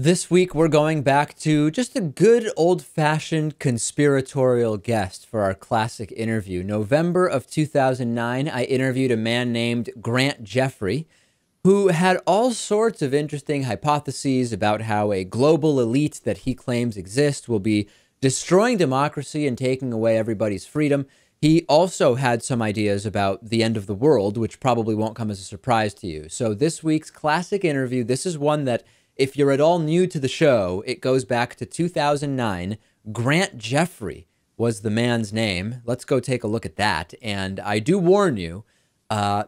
This week, we're going back to just a good old-fashioned conspiratorial guest for our classic interview. November of 2009, I interviewed a man named Grant Jeffery, who had all sorts of interesting hypotheses about how a global elite that he claims exists will be destroying democracy and taking away everybody's freedom. He also had some ideas about the end of the world, which probably won't come as a surprise to you. So this week's classic interview, this is one that if you're at all new to the show, it goes back to 2009. Grant Jeffery was the man's name. Let's go take a look at that. And I do warn you,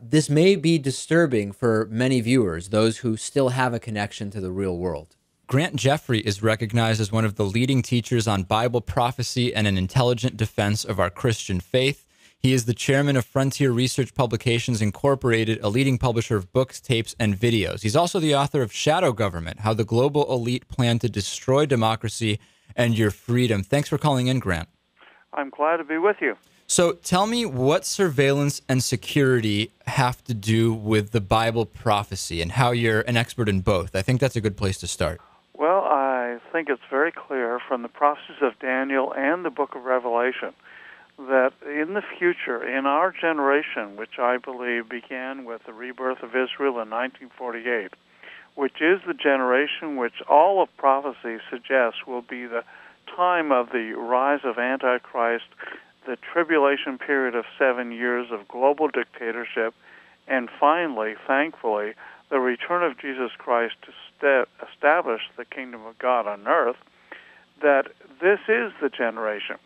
this may be disturbing for many viewers, those who still have a connection to the real world. Grant Jeffery is recognized as one of the leading teachers on Bible prophecy and an intelligent defense of our Christian faith. He is the chairman of Frontier Research Publications Incorporated, a leading publisher of books, tapes, and videos. He's also the author of Shadow Government, How the Global Elite Plan to Destroy Democracy and Your Freedom. Thanks for calling in, Grant. I'm glad to be with you. So tell me what surveillance and security have to do with the Bible prophecy and how you're an expert in both. I think that's a good place to start. Well, I think it's very clear from the prophecies of Daniel and the book of Revelation that in the future, in our generation, which I believe began with the rebirth of Israel in 1948, which is the generation which all of prophecy suggests will be the time of the rise of Antichrist, the tribulation period of 7 years of global dictatorship, and finally, thankfully, the return of Jesus Christ to establish the kingdom of God on earth, that this is the generation.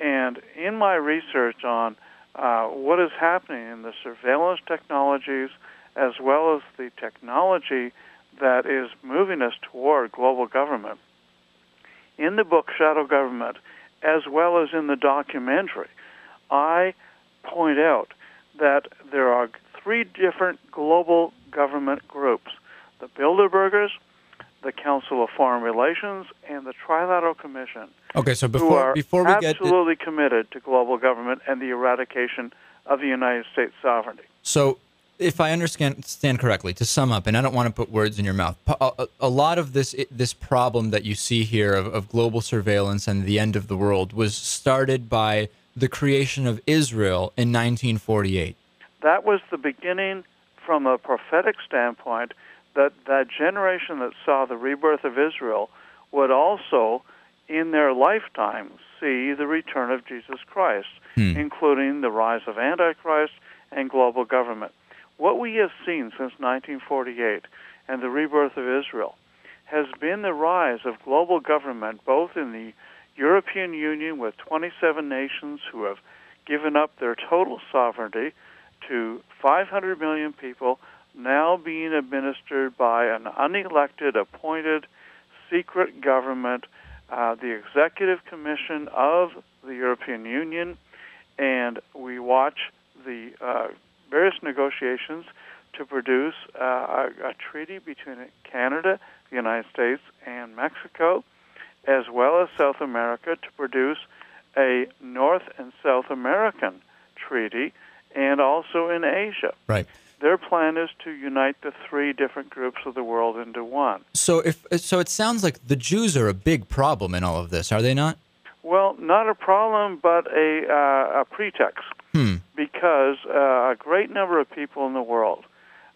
And in my research on what is happening in the surveillance technologies as well as the technology that is moving us toward global government, in the book Shadow Government, as well as in the documentary, I point out that there are three different global government groups: the Bilderbergers, the Council of Foreign Relations, and the Trilateral Commission. Okay, so who are before we get absolutely committed to global government and the eradication of the United States sovereignty. So, if I understand correctly, to sum up, and I don't want to put words in your mouth, a lot of this problem that you see here of global surveillance and the end of the world was started by the creation of Israel in 1948. That was the beginning, from a prophetic standpoint, that generation that saw the rebirth of Israel would also, in their lifetime, see the return of Jesus Christ, including the rise of Antichrist and global government. What we have seen since 1948 and the rebirth of Israel has been the rise of global government, both in the European Union with 27 nations who have given up their total sovereignty to 500 million people now being administered by an unelected, appointed, secret government, the Executive Commission of the European Union, and we watch the various negotiations to produce a treaty between Canada, the United States, and Mexico, as well as South America, to produce a North and South American treaty, and also in Asia. Right. Their plan is to unite the three different groups of the world into one. So it sounds like the Jews are a big problem in all of this, are they not? Well, not a problem, but a pretext. Because a great number of people in the world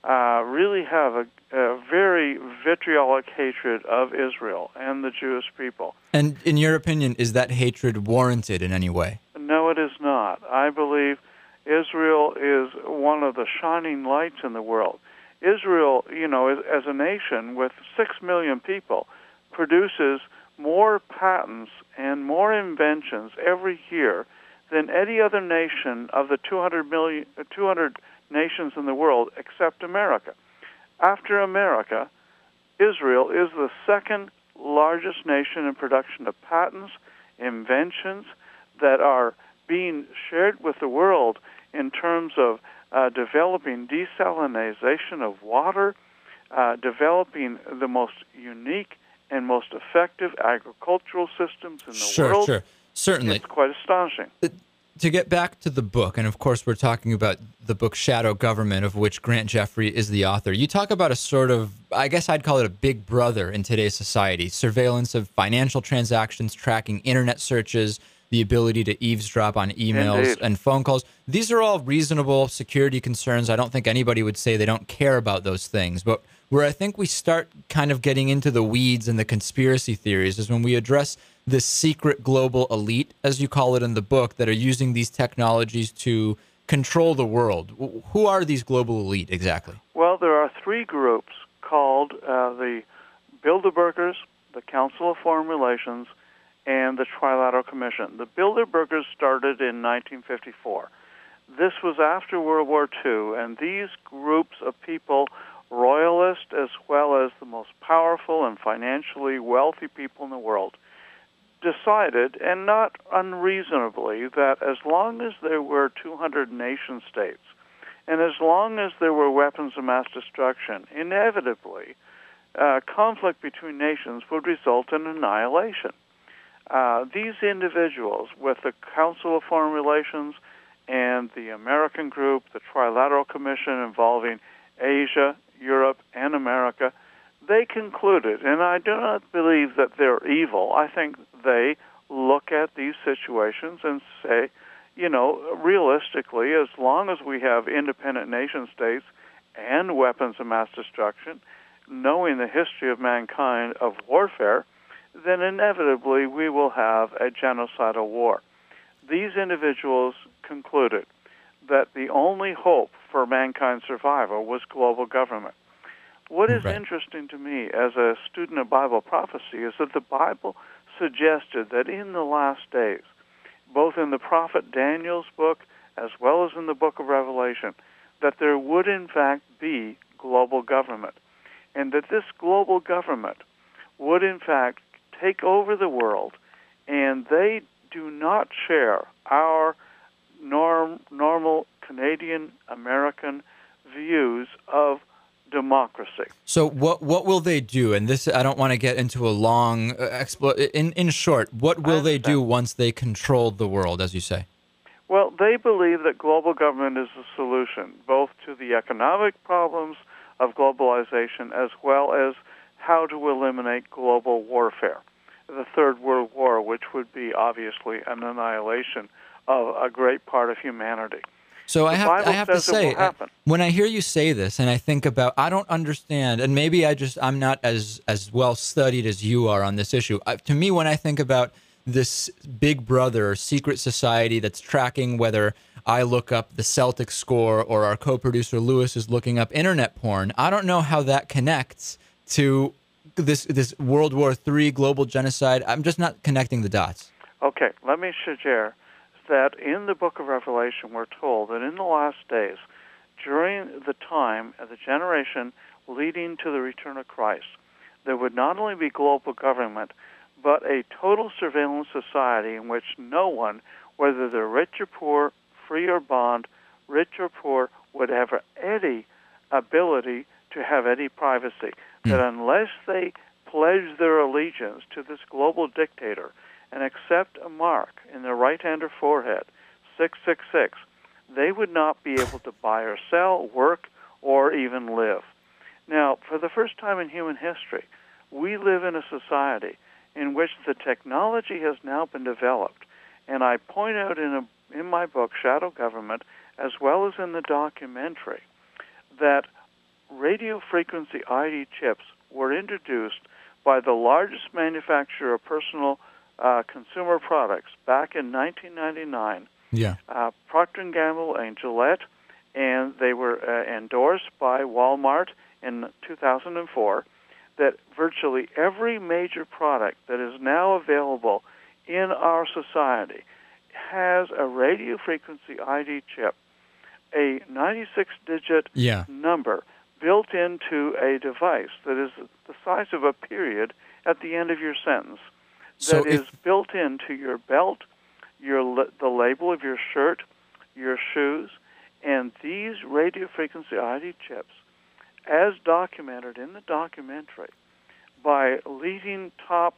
really have a very vitriolic hatred of Israel and the Jewish people. And in your opinion, is that hatred warranted in any way? No, it is not. I believe Israel is one of the shining lights in the world. Israel, as a nation with 6 million people, produces more patents and more inventions every year than any other nation of the 200 nations in the world except America. After America, Israel is the second largest nation in production of patents, inventions that are being shared with the world in terms of developing desalination of water, developing the most unique and most effective agricultural systems in the world. Sure. Certainly. It's quite astonishing. to get back to the book, and of course we're talking about the book Shadow Government, of which Grant Jeffery is the author. You talk about a sort of, I guess I'd call it a big brother in today's society, surveillance of financial transactions, tracking internet searches, the ability to eavesdrop on emails Indeed. and phone calls. These are all reasonable security concerns. I don't think anybody would say they don't care about those things. But where I think we start kind of getting into the weeds and the conspiracy theories is when we address this secret global elite, as you call it in the book, that are using these technologies to control the world. Who are these global elite exactly? Well, there are three groups called the Bilderbergers, the Council of Foreign Relations, and the Trilateral Commission. The Bilderbergers started in 1954. This was after World War II, and these groups of people, royalists as well as the most powerful and financially wealthy people in the world, decided, and not unreasonably, that as long as there were 200 nation states, and as long as there were weapons of mass destruction, inevitably, conflict between nations would result in annihilation. These individuals, with the Council of Foreign Relations and the American group, the Trilateral Commission involving Asia, Europe, and America, they concluded, and I do not believe that they're evil. I think they look at these situations and say, you know, realistically, as long as we have independent nation states and weapons of mass destruction, knowing the history of mankind of warfare, then inevitably we will have a genocidal war. These individuals concluded that the only hope for mankind's survival was global government. What is interesting to me as a student of Bible prophecy is that the Bible suggested that in the last days, both in the prophet Daniel's book as well as in the book of Revelation, that there would in fact be global government, and that this global government would in fact take over the world, and they do not share our normal Canadian-American views of democracy. So what will they do? And this, I don't want to get into a long in short, what will they do once they control the world, as you say? Well, they believe that global government is the solution, both to the economic problems of globalization as well as how to eliminate global warfare. The Third World War, which would be obviously an annihilation of a great part of humanity. So I have to say, when I hear you say this and I think about, I don't understand, and maybe I'm not as well studied as you are on this issue. To me, when I think about this big brother secret society that's tracking whether I look up the Celtics score or our co-producer Lewis is looking up internet porn, I don't know how that connects to this World War III global genocide. I'm just not connecting the dots. Okay, let me share that in the book of Revelation, we're told that in the last days, during the time of the generation leading to the return of Christ, there would not only be global government, but a total surveillance society in which no one, whether they're rich or poor, free or bond, rich or poor, would have any ability to have any privacy. That unless they pledge their allegiance to this global dictator and accept a mark in their right hand or forehead, 666, they would not be able to buy or sell, work, or even live. Now, for the first time in human history, we live in a society in which the technology has now been developed, and I point out in my book, Shadow Government, as well as in the documentary, that radio frequency ID chips were introduced by the largest manufacturer of personal consumer products back in 1999, Procter & Gamble and Gillette, and they were endorsed by Walmart in 2004, that virtually every major product that is now available in our society has a radio frequency ID chip, a 96-digit number built into a device that is the size of a period at the end of your sentence, that is built into your belt, the label of your shirt, your shoes, and these radio frequency ID chips, as documented in the documentary by leading top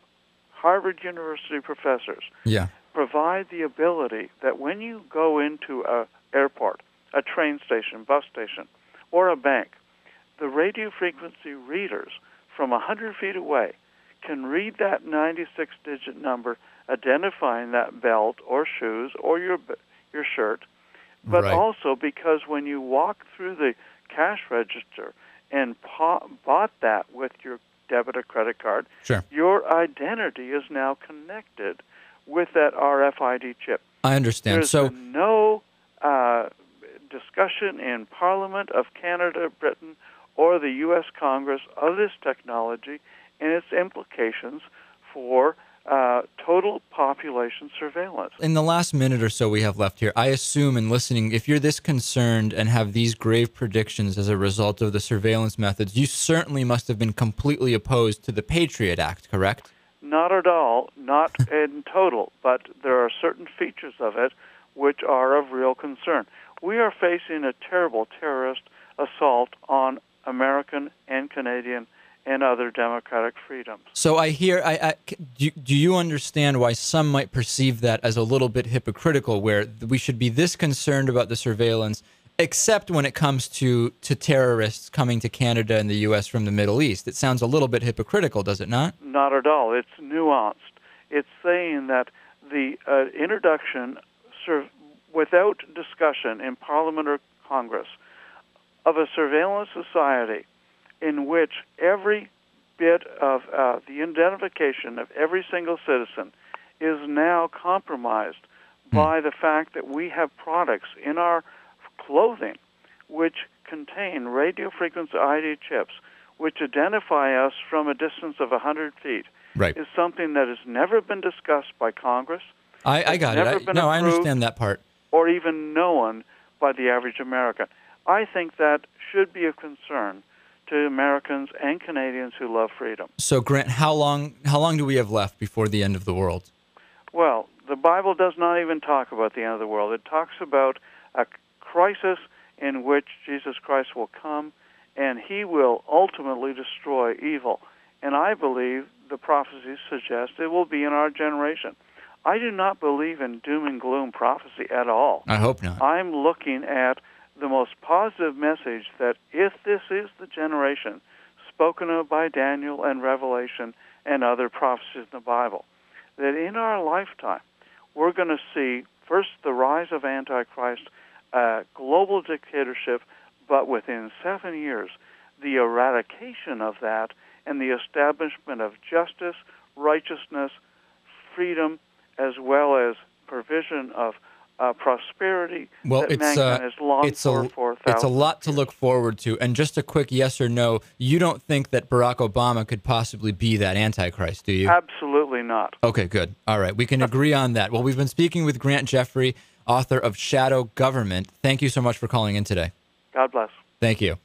Harvard University professors, provide the ability that when you go into an airport, a train station, bus station, or a bank, the radio frequency readers from 100 feet away can read that 96-digit number identifying that belt or shoes or your shirt, but Right. also because when you walk through the cash register and bought that with your debit or credit card, Sure. your identity is now connected with that RFID chip. I understand. There's So been no discussion in Parliament of Canada, Britain, or the U.S. Congress of this technology and its implications for total population surveillance. in the last minute or so we have left here, I assume in listening, if you're this concerned and have these grave predictions as a result of the surveillance methods, you certainly must have been completely opposed to the Patriot Act, correct? Not at all, not in total, but there are certain features of it which are of real concern. We are facing a terrible terrorist assault on American and Canadian and other democratic freedoms. So I hear, do you understand why some might perceive that as a little bit hypocritical, where we should be this concerned about the surveillance, except when it comes to terrorists coming to Canada and the U.S. from the Middle East? It sounds a little bit hypocritical, does it not? Not at all. It's nuanced. It's saying that the introduction, without discussion in Parliament or Congress, of a surveillance society in which every bit of the identification of every single citizen is now compromised by the fact that we have products in our clothing which contain radio frequency ID chips which identify us from a distance of 100 feet, Right. is something that has never been discussed by Congress. I got it. No, I understand that part. Or even known by the average American. I think that should be of concern to Americans and Canadians who love freedom. So, Grant, how long do we have left before the end of the world? Well, the Bible does not even talk about the end of the world. It talks about a crisis in which Jesus Christ will come and he will ultimately destroy evil. And I believe the prophecies suggest it will be in our generation. I do not believe in doom and gloom prophecy at all. I hope not. I'm looking at the most positive message that if this is the generation spoken of by Daniel and Revelation and other prophecies in the Bible, that in our lifetime we're going to see first the rise of Antichrist, global dictatorship, but within 7 years the eradication of that and the establishment of justice, righteousness, freedom, as well as provision of prosperity that mankind has longed for 1,000 It's a lot to look forward to. And just a quick yes or no, you don't think that Barack Obama could possibly be that Antichrist, do you? Absolutely not. Okay, good. All right, we can agree on that. Well, we've been speaking with Grant Jeffery, author of Shadow Government. Thank you so much for calling in today. God bless. Thank you.